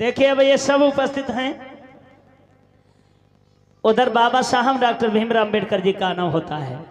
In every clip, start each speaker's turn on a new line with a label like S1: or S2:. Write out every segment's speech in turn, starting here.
S1: देखिए अब ये सब उपस्थित हैं। उधर बाबा साहब डॉक्टर भीमराव अंबेडकर जी का नाम होता है।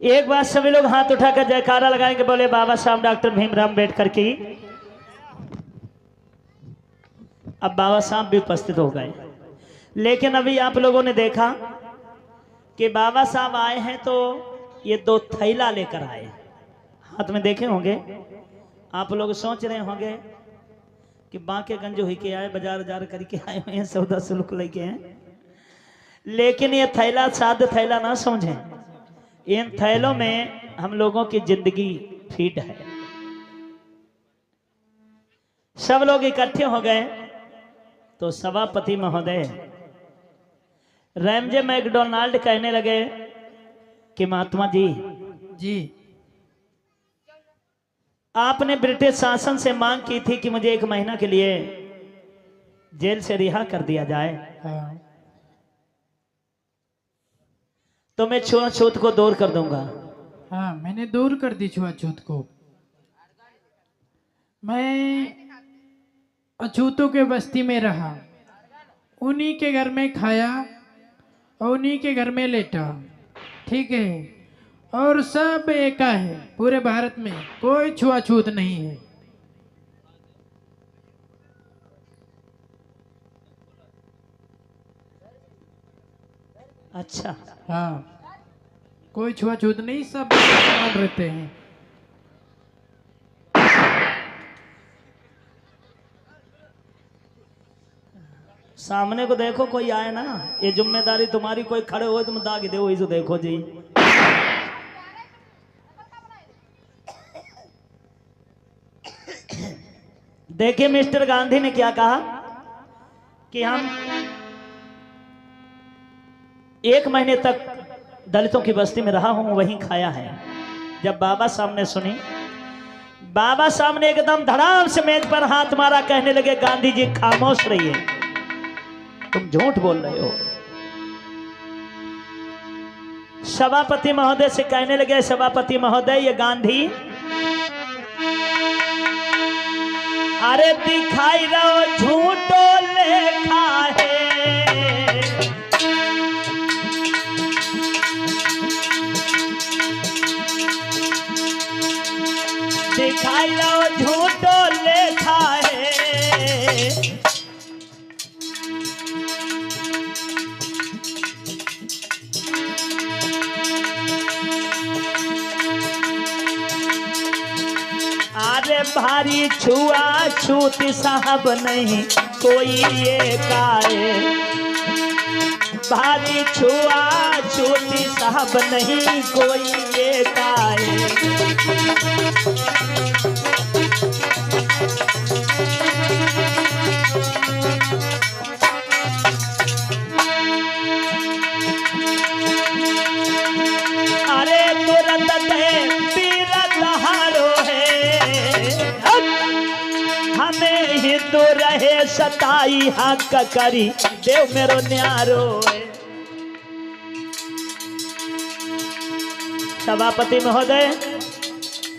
S1: एक बार सभी लोग हाथ उठाकर जयकारा लगाएंगे, बोले बाबा साहब डॉक्टर भीमराव अंबेडकर की। अब बाबा साहब भी उपस्थित हो गए, लेकिन अभी आप लोगों ने देखा कि बाबा साहब आए हैं तो ये दो थैला लेकर आए। हाथ में देखे होंगे, आप लोग सोच रहे होंगे कि बांकेगंज ही के आए, बाजार जार करके आए हुए हैं, सौदा सुल्क लेके हैं। लेकिन ये थैला साध थैला ना समझें, इन थैलों में हम लोगों की जिंदगी फीट है। सब लोग इकट्ठे हो गए तो सभापति महोदय रैमजे मैकडोनाल्ड कहने लगे कि महात्मा जी आपने ब्रिटिश शासन से मांग की थी कि मुझे 1 महीना के लिए जेल से रिहा कर दिया जाए।
S2: हाँ।
S1: तो मैं छुआछूत को दूर कर दूंगा।
S2: हाँ, मैंने दूर कर दी छुआछूत को। मैं अछूतों के बस्ती में रहा, उन्हीं के घर में खाया और उन्हीं के घर में लेटा, ठीक है। और सब एका है, पूरे भारत में कोई छुआछूत नहीं है।
S1: अच्छा,
S2: हाँ, कोई छुआछूत नहीं, सब समान रहते हैं।
S1: सामने को देखो, कोई आए ना, ये जिम्मेदारी तुम्हारी। कोई खड़े हो तुम दाग दो, इसे देखो जी। देखिए मिस्टर गांधी ने क्या कहा कि हम 1 महीने तक दलितों की बस्ती में रहा हूं, वहीं खाया है। जब बाबा साहब ने सुनी, बाबा साहब ने एकदम धड़ाम से मेज पर हाथ मारा, कहने लगे गांधी जी खामोश रहिए, तुम झूठ बोल रहे हो। सभापति महोदय से कहने लगे, सभापति महोदय ये गांधी अरे दिखाई रहो झूठो लेखा है, दिखाई रहो झूठो लेखा है। अरे भारी छुआछूत साहब नहीं कोई ये काए, भारी छुआछूत साहब नहीं कोई ये काए। अरे तुरंत पीरत हारो है, हमें हिंदू रहे सताई हक करी देव मेरो न्यारो है। सभापति महोदय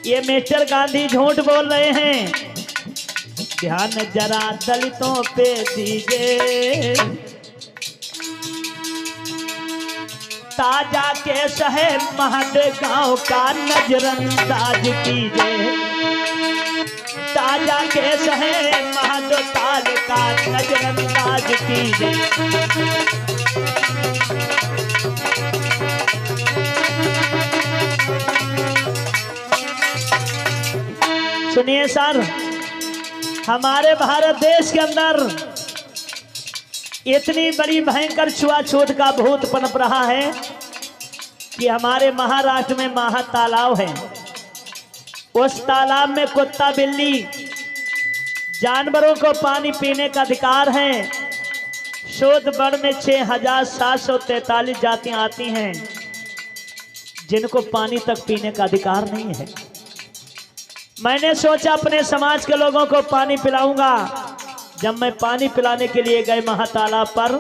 S1: ये मिस्टर गांधी झूठ बोल रहे हैं, ध्यान जरा दलितों पे दीजिए, ताजा के शहर महद गांव का नजरअंदाज कीजिए, ताजा के शहर महद ताल का नजरअंदाज कीजिए। सुनिए सर, हमारे भारत देश के अंदर इतनी बड़ी भयंकर छुआछूत का भूत पनप रहा है कि हमारे महाराष्ट्र में महा तालाब है, उस तालाब में कुत्ता बिल्ली जानवरों को पानी पीने का अधिकार है। शोध बड़ में 6,743 जातियां आती हैं जिनको पानी तक पीने का अधिकार नहीं है। मैंने सोचा अपने समाज के लोगों को पानी पिलाऊंगा। जब मैं पानी पिलाने के लिए गए महातालाब पर,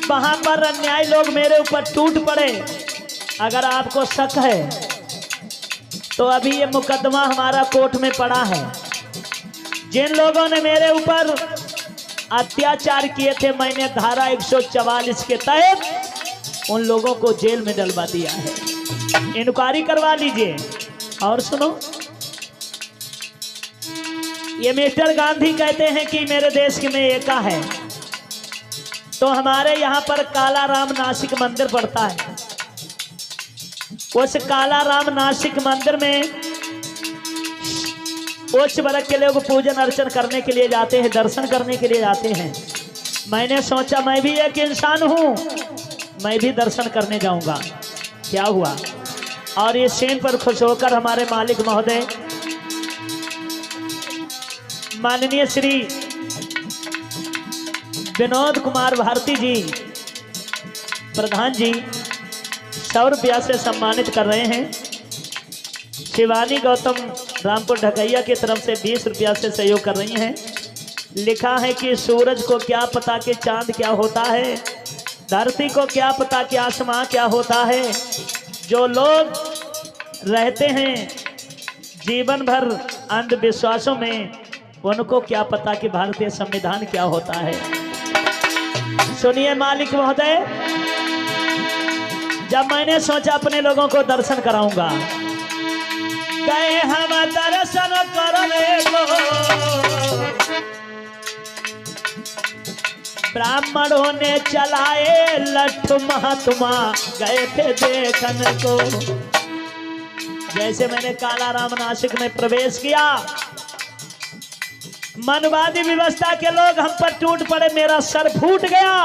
S1: वहां पर अन्यायी लोग मेरे ऊपर टूट पड़े। अगर आपको शक है तो अभी ये मुकदमा हमारा कोर्ट में पड़ा है। जिन लोगों ने मेरे ऊपर अत्याचार किए थे, मैंने धारा 144 के तहत उन लोगों को जेल में डलवा दिया है। इंक्वायरी करवा लीजिए। और सुनो, ये मिस्टर गांधी कहते हैं कि मेरे देश में एका है, तो हमारे यहाँ पर काला राम नासिक मंदिर पड़ता है। उस काला राम नासिक मंदिर में उच्च वर्ग के लोग पूजन अर्चन करने के लिए जाते हैं, दर्शन करने के लिए जाते हैं। मैंने सोचा मैं भी एक इंसान हूं, मैं भी दर्शन करने जाऊंगा। क्या हुआ, और इस सीन पर खुश होकर हमारे मालिक महोदय माननीय श्री विनोद कुमार भारती जी प्रधान जी 100 रुपया से सम्मानित कर रहे हैं। शिवानी गौतम रामपुर ढकैया की तरफ से 20 रुपया से सहयोग कर रही हैं। लिखा है कि सूरज को क्या पता कि चांद क्या होता है, धरती को क्या पता कि आसमां क्या होता है। जो लोग रहते हैं जीवन भर अंधविश्वासों में, उनको क्या पता कि भारतीय संविधान क्या होता है। सुनिए मालिक महोदय, जब मैंने सोचा अपने लोगों को दर्शन कराऊंगा, कहे हम दर्शन करने को ब्राह्मणों ने चलाए लट्ठू, महात्मा गए थे देखने को। जैसे मैंने काला राम नासिक में प्रवेश किया, मनवादी व्यवस्था के लोग हम पर टूट पड़े, मेरा सर फूट गया।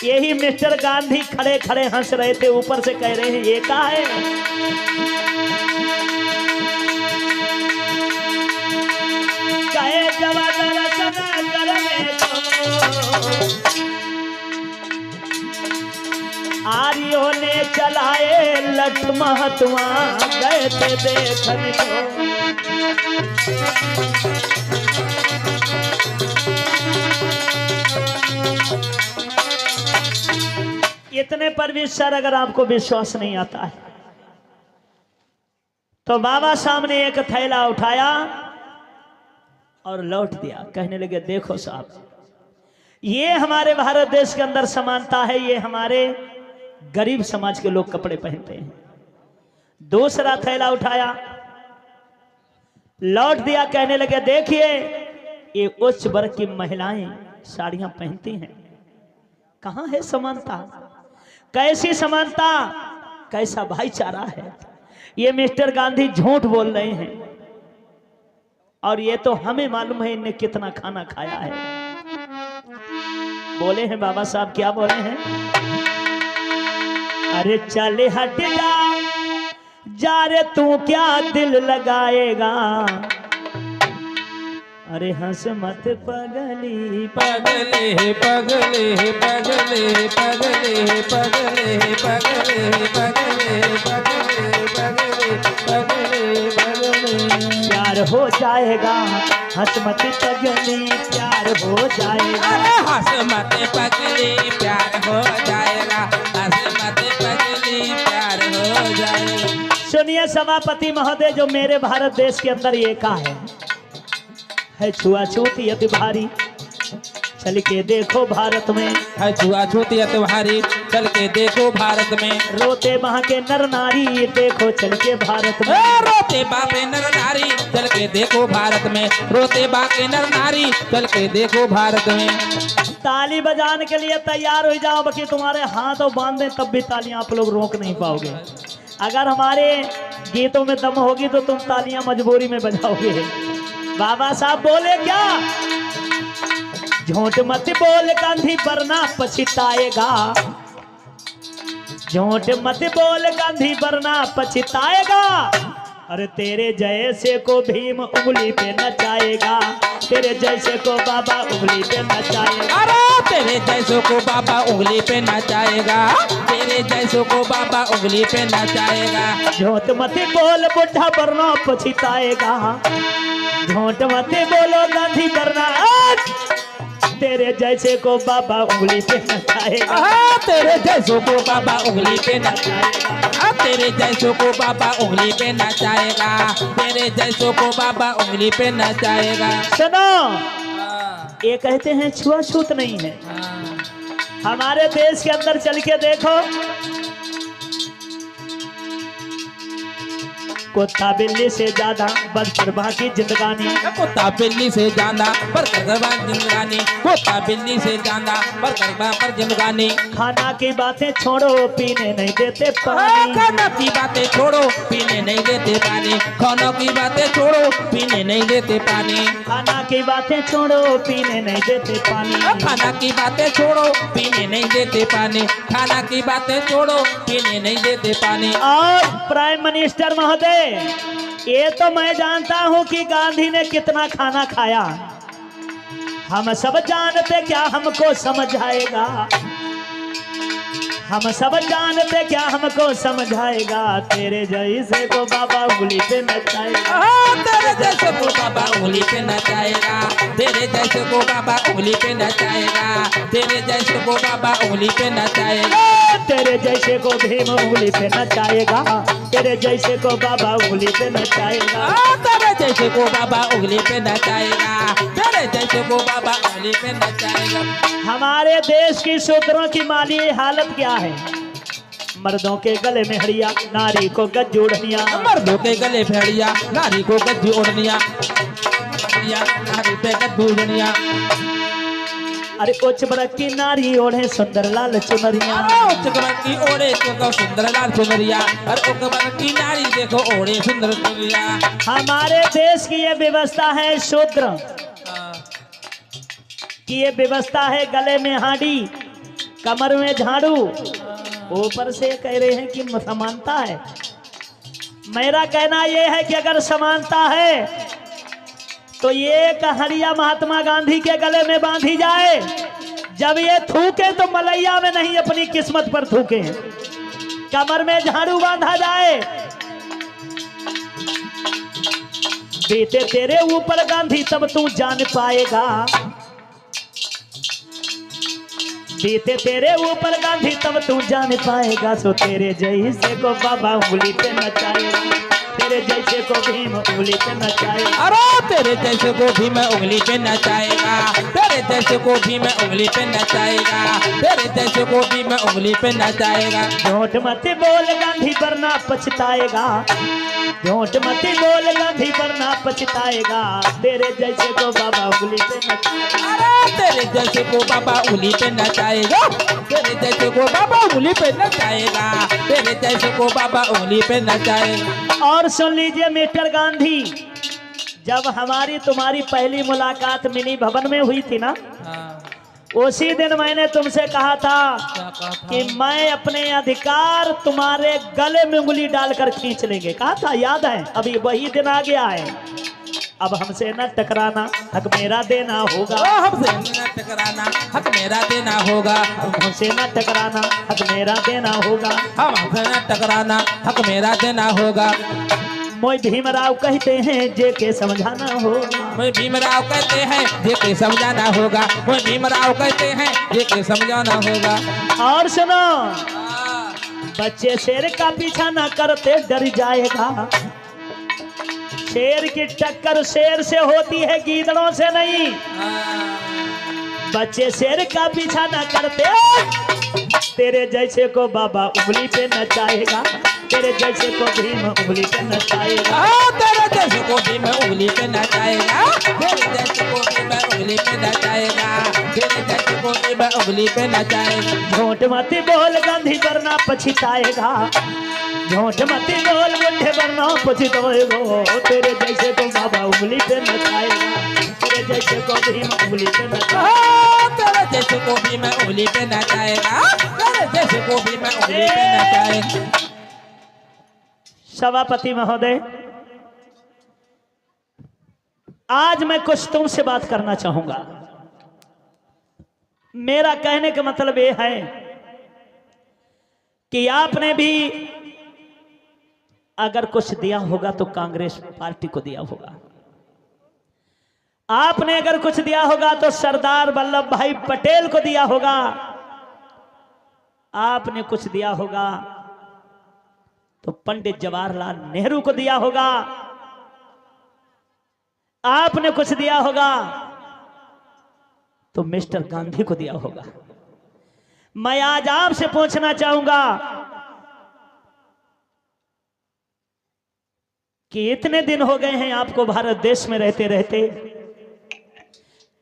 S1: यही मिस्टर गांधी खड़े खड़े हंस रहे थे, ऊपर से कह रहे हैं ये क्या है। कहे जवान दर्शन करने को आर्यों ने चलाए लठ, महात्मा गए थे देखने को। इतने पर भी सर अगर आपको विश्वास नहीं आता है तो बाबा सामने एक थैला उठाया और लौट दिया। कहने लगे देखो साहब, ये हमारे भारत देश के अंदर समानता है, ये हमारे गरीब समाज के लोग कपड़े पहनते हैं। दूसरा थैला उठाया, लौट दिया। कहने लगे देखिए, ये उच्च वर्ग की महिलाएं साड़ियां पहनती हैं। कहां है समानता, कैसी समानता, कैसा भाईचारा है। ये मिस्टर गांधी झूठ बोल रहे हैं, और ये तो हमें मालूम है इनने कितना खाना खाया है। बोले हैं बाबा साहब, क्या बोले हैं, अरे चले हट जा रे तू क्या दिल लगाएगा, अरे हंस मत पगली
S3: पगले पगले पगले पगले पगले पगले पगले पगले पगले पगले पगले
S1: प्यार हो जाएगा, हंस मत पगली प्यार हो जाएगा।
S3: अरे हंस मत पगली प्यार हो जाएगा, हंस मत पगली प्यार हो जाएगा।
S1: सुनिए सभापति महोदय, जो मेरे भारत देश के अंदर ये का है छुआछूत यदि भारी, चल के देखो भारत में
S3: है छुआछूत यदि भारी, चल के देखो भारत में।
S1: रोते वहां के नर नारी, देखो चल के भारत में।
S3: रोते बापे नर नारी, चल के देखो भारत में। रोते बापे नर नारी, चल के देखो भारत में।
S1: ताली बजाने के लिए तैयार हो जाओ, बाकी तुम्हारे हाथों बांध दें तब भी तालियां आप लोग रोक नहीं पाओगे। अगर हमारे गीतों में दम होगी तो तुम तालियां मजबूरी में बजाओगे। बाबा साहब बोले क्या, झूठ मत बोल गांधी वरना पछताएगा, झूठ मत बोल गांधी वरना पछताएगा। अरे तेरे जैसे को भीम उंगली पे नचाएगा, तेरे जैसे को बाबा उंगली पे नचाएगा।
S3: अरे तेरे जैसों को बाबा उंगली पे नचाएगा, तेरे जैसों को बाबा उंगली पे नचाएगा।
S1: झूठ मत बोल बुढ़ा वरना पछताएगा, झूठ मत बोलो गांधी वरना तेरे जैसे को बाबा उंगली पे नचाएगा।
S3: तेरे जैसों को बाबा उंगली पे नचाएगा, तेरे जैसों को बाबा उंगली पे नचाएगा, तेरे जैसों को बाबा उंगली पे नचाएगा।
S1: सुनो, ये कहते हैं छुआछूत नहीं है। हमारे देश के अंदर चल के देखो, कुत्ता बिल्ली से ज्यादा बदतरबा की जिंदगानी,
S3: कुत्ता बिल्ली से ज्यादा बरकरबा जिंदगानी, कुत्ता बिल्ली से ज्यादा बरकरबा पर जिंदगानी।
S1: खाना की बातें छोड़ो पीने नहीं देते पानी,
S3: खाना की बातें छोड़ो पीने नहीं देते पानी, खाना की बातें छोड़ो पीने नहीं देते पानी,
S1: खाना की बातें छोड़ो पीने नहीं देते पानी,
S3: खाना की बातें छोड़ो पीने नहीं देते पानी, खाना की बातें छोड़ो पीने नहीं देते पानी।
S1: और प्राइम मिनिस्टर महोदय, ये तो मैं जानता हूं कि गांधी ने कितना खाना खाया, हम सब जानते, क्या हमको समझ आएगा, हम सब जानते, क्या हमको समझ आएगा। तेरे जैसे को बाबा उंगली पे नचाएगा,
S3: तेरे जैसे को बाबा उंगली पे नचाएगा, तेरे जैसे को बाबा उंगली पे नचाएगा, तेरे जैसे को बाबा उंगली पे नचाएगा।
S1: तेरे जैसे को भीम उंगली पे नचाएगा, तेरे जैसे को बाबा उंगली पे नचाएगा,
S3: तेरे जैसे को बाबा उंगली पे नचाएगा, तेरे जैसे को बाबा उंगली पे नचाएगा।
S1: हमारे देश की शूद्रों की माली हालत क्या है? मर्दों के गले में हड़िया, नारी को गज्जू ओढ़निया,
S3: मर्दों के गले भेड़िया, नारी को गज्जू ओढ़निया, नारी पे गज्जू ओढ़निया।
S1: अरे उच्च वर्ग की नारी ओढ़े सुंदर लाल चुनरिया,
S3: उच्च वर्ग की ओढ़े देखो सुंदर लाल चुनरिया, और उच्च वर्ग की नारी देखो ओढ़े सुंदर चुनरिया।
S1: हमारे देश की ये व्यवस्था है शूद्र की, ये व्यवस्था है गले में हांडी, कमर में झाड़ू, ऊपर से कह रहे हैं कि समानता है। मेरा कहना यह है कि अगर समानता है तो ये कहानियां महात्मा गांधी के गले में बांधी जाए, जब ये थूके तो मलैया में नहीं अपनी किस्मत पर थूके, कमर में झाड़ू बांधा जाए। बीते तेरे ऊपर गांधी तब तू जान पाएगा, बीते तेरे ऊपर गांधी तब तू जान पाएगा। सो तेरे जैसे को बाबा उंगली पे नचाएगा, तेरे जैसे को भीम उंगली पे नचाएगा।
S3: अरे तेरे जैसे को भी मैं उंगली पे नचाएगा, तेरे जैसे को भी मैं उंगली पे नचाएगा, तेरे जैसे को भी मैं उंगली पे नचाएगा।
S1: झूठ मत बोल गांधी वरना पछताएगा, झूठ मत बोल गांधी वरना पछताएगा। तेरे जैसे को बाबा उंगली पे नचाएगा,
S3: अरे तेरे जैसे को बाबा उंगली पे नचाएगा, तेरे जैसे को बाबा उंगली पे नचाएगा, तेरे जैसे को बाबा उंगली पे नचाएगा।
S1: और सुन लीजिए मिस्टर गांधी, जब हमारी तुम्हारी पहली मुलाकात मिनी भवन में हुई थी ना, उसी दिन मैंने तुमसे कहा था कि मैं अपने अधिकार तुम्हारे गले में उंगली डालकर खींच लेंगे, कहा था, याद है? अभी वही दिन आ गया है। अब हमसे न टकराना, हक मेरा देना होगा,
S3: हमसे न टकराना, हक मेरा देना होगा,
S1: हमसे न टकराना, हक मेरा देना होगा,
S3: हमसे न टकराना, हक मेरा देना होगा।
S1: मोई भीमराव कहते हैं जे के समझाना होगा,
S3: मोई भीमराव कहते हैं जे के समझाना होगा, मोई भीमराव कहते हैं जे के समझाना होगा।
S1: और सुनो, बच्चे शेर का पीछा ना करते डर जाएगा, शेर की टक्कर शेर से होती है, गीदड़ों से नहीं। बच्चे शेर का पीछा ना करते, तेरे जैसे को बाबा उंगली पे नचाएगा, तेरे जैसे को भीम उंगली पे नचाएगा,
S3: तेरे जैसे को भी मैं उंगली पे नचाएगा, तेरे जैसे को भी मैं उंगली पे नचाएगा, तेरे जैसे को भी मैं उंगली पे नचाएगा।
S1: झूठ मत बोल गांधी वरना पछताएगा, झूठ मत बोल बुढ़े वरना पछताएगा। तेरे जैसे को बाबा उंगली पे नचाएगा, तेरे जैसे को भीम उंगली पे नचाएगा,
S3: तेरे जैसे को भी मैं उंगली पे नचाएगा, तेरे जैसे को भी मैं उंगली पे नचाएगा।
S1: सभापति महोदय, आज मैं कुछ तुमसे बात करना चाहूंगा। मेरा कहने का मतलब यह है कि आपने भी अगर कुछ दिया होगा तो कांग्रेस पार्टी को दिया होगा। आपने अगर कुछ दिया होगा तो सरदार वल्लभ भाई पटेल को दिया होगा। आपने कुछ दिया होगा तो पंडित जवाहरलाल नेहरू को दिया होगा। आपने कुछ दिया होगा तो मिस्टर गांधी को दिया होगा। मैं आज आपसे पूछना चाहूंगा कि इतने दिन हो गए हैं आपको भारत देश में रहते रहते,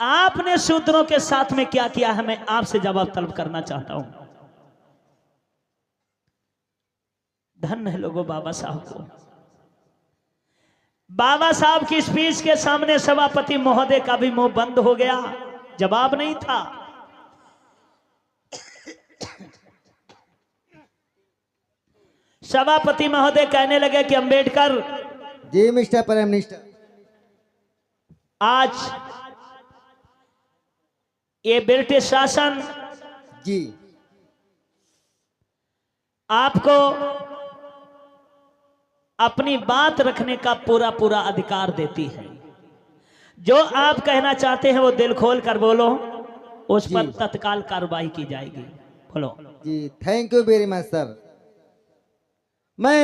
S1: आपने शूद्रों के साथ में क्या किया है? मैं आपसे जवाब तलब करना चाहता हूं। धन्य है लोगों बाबा साहब को। बाबा साहब की स्पीच के सामने सभापति महोदय का भी मुंह बंद हो गया, जवाब नहीं था। सभापति महोदय कहने लगे कि Ambedkar
S4: ji mister prime minister,
S1: आज ये ब्रिटिश शासन
S4: जी
S1: आपको अपनी बात रखने का पूरा पूरा अधिकार देती है। जो आप कहना चाहते हैं वो दिल खोल कर बोलो, उस पर तत्काल कार्रवाई की जाएगी। बोलो।
S4: जी thank you very much sir. मैं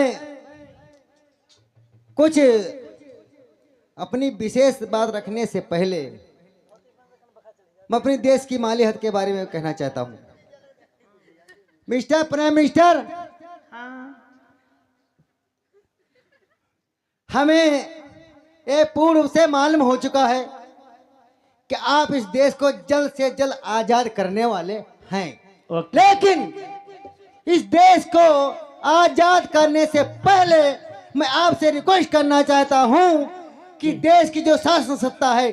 S4: कुछ अपनी विशेष बात रखने से पहले मैं अपने देश की माली हद के बारे में कहना चाहता हूं। मिस्टर प्राइम मिनिस्टर, हमें ये पूर्ण रूप से मालूम हो चुका है कि आप इस देश को जल्द से जल्द आजाद करने वाले हैं। लेकिन इस देश को आजाद करने से पहले मैं आपसे रिक्वेस्ट करना चाहता हूं कि देश की जो शासन सत्ता है